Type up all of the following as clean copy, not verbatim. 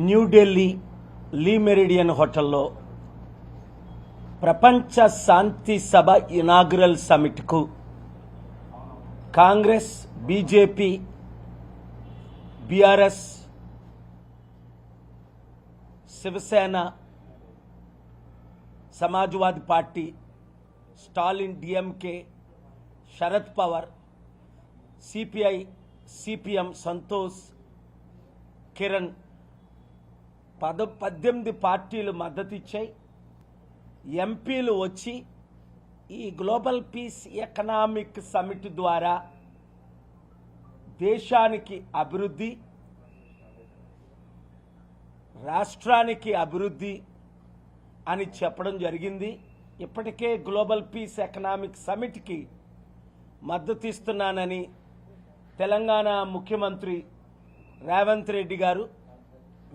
న్యూఢిల్లీ లీ meridian హోటల్లో ప్రపంచ శాంతి సభ ఇనాగ్రల్ సమిట్కు Congress, BJP, BRS, Shiv Sena, Samajwadi party, Stalin DMK, Sharad Pawar, CPI, CPM, Santosh, Kiran 18 పార్టీలు మద్దతు ఇచ్చాయి. ఎంపీలు వచ్చి ఈ గ్లోబల్ పీస్ ఎకనామిక్ సమిట్ ద్వారా దేశానికి అభివృద్ధి, రాష్ట్రానికి అభివృద్ధి అని చెప్పడం జరిగింది. ఇప్పటికే గ్లోబల్ పీస్ ఎకనామిక్ సమిట్కి మద్దతు ఇస్తున్నానని తెలంగాణ ముఖ్యమంత్రి రేవంత్ రెడ్డి గారు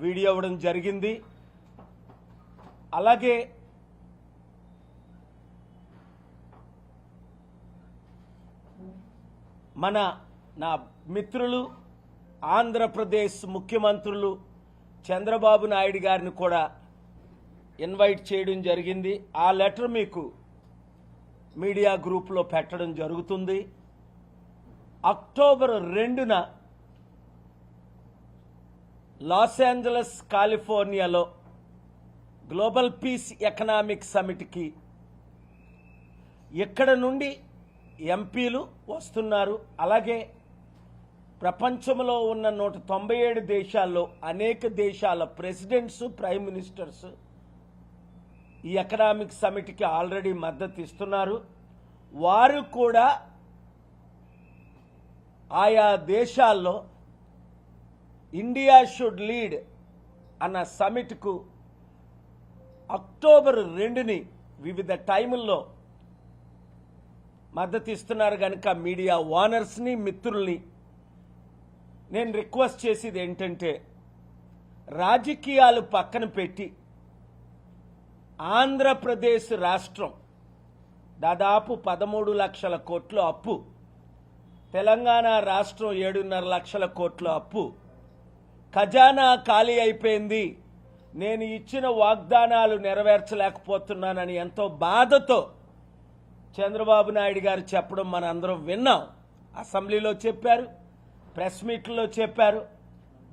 వీడియో ఇవ్వడం జరిగింది. అలాగే నా మిత్రులు ఆంధ్రప్రదేశ్ ముఖ్యమంత్రులు చంద్రబాబు నాయుడు గారిని కూడా ఇన్వైట్ చేయడం జరిగింది. ఆ లెటర్ మీకు మీడియా గ్రూప్లో పెట్టడం జరుగుతుంది. అక్టోబర్ 2న లాస్ ఏంజలస్, కాలిఫోర్నియాలో గ్లోబల్ పీస్ ఎకనామిక్ సమిట్కి ఇక్కడ నుండి ఎంపీలు వస్తున్నారు. అలాగే ప్రపంచంలో ఉన్న 197 దేశాల్లో అనేక దేశాల ప్రెసిడెంట్స్, ప్రైమ్ మినిస్టర్స్ ఈ ఎకనామిక్ సమిట్కి ఆల్రెడీ మద్దతు ఇస్తున్నారు. వారు కూడా ఆయా దేశాల్లో ఇండియా షుడ్ లీడ్ అన్న సమిట్కు అక్టోబర్ 2ని వివిధ టైముల్లో మద్దతు ఇస్తున్నారు. కనుక మీడియా ఓనర్స్ని, మిత్రుల్ని నేను రిక్వెస్ట్ చేసేది ఏంటంటే, రాజకీయాలు పక్కన పెట్టి ఆంధ్రప్రదేశ్ రాష్ట్రం దాదాపు 13 లక్షల కోట్ల అప్పు, తెలంగాణ రాష్ట్రం 7.5 లక్షల కోట్ల అప్పు, ఖజానా ఖాళీ అయిపోయింది, నేను ఇచ్చిన వాగ్దానాలు నెరవేర్చలేకపోతున్నానని ఎంతో బాధతో చంద్రబాబు నాయుడు గారు చెప్పడం మన అందరం విన్నాం. అసెంబ్లీలో చెప్పారు, ప్రెస్ మీట్లో చెప్పారు,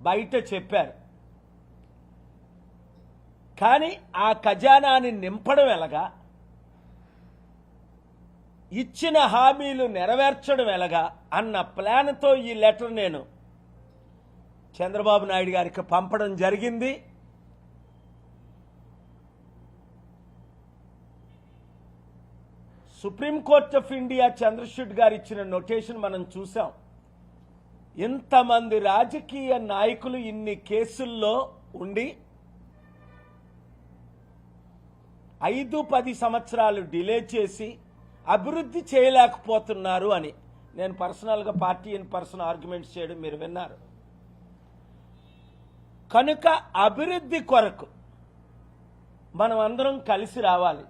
బయట చెప్పారు. కానీ ఆ ఖజానాని నింపడం ఎలాగా, ఇచ్చిన హామీలు నెరవేర్చడం ఎలాగా అన్న ప్లాన్తో ఈ లెటర్ నేను చంద్రబాబు నాయుడు గారికి పంపడం జరిగింది. సుప్రీంకోర్టు ఆఫ్ ఇండియా చంద్రచూడ్ గారు ఇచ్చిన నోటేషన్ మనం చూసాం. ఇంతమంది రాజకీయ నాయకులు ఇన్ని కేసుల్లో ఉండి 5-10 సంవత్సరాలు డిలే చేసి అభివృద్ధి చేయలేకపోతున్నారు అని నేను పర్సనల్గా పార్టీ ఇన్ పర్సన్ ఆర్గ్యుమెంట్స్ చేయడం మీరు విన్నారు. కనుక అభివృద్ధి కొరకు మనం అందరం కలిసి రావాలి.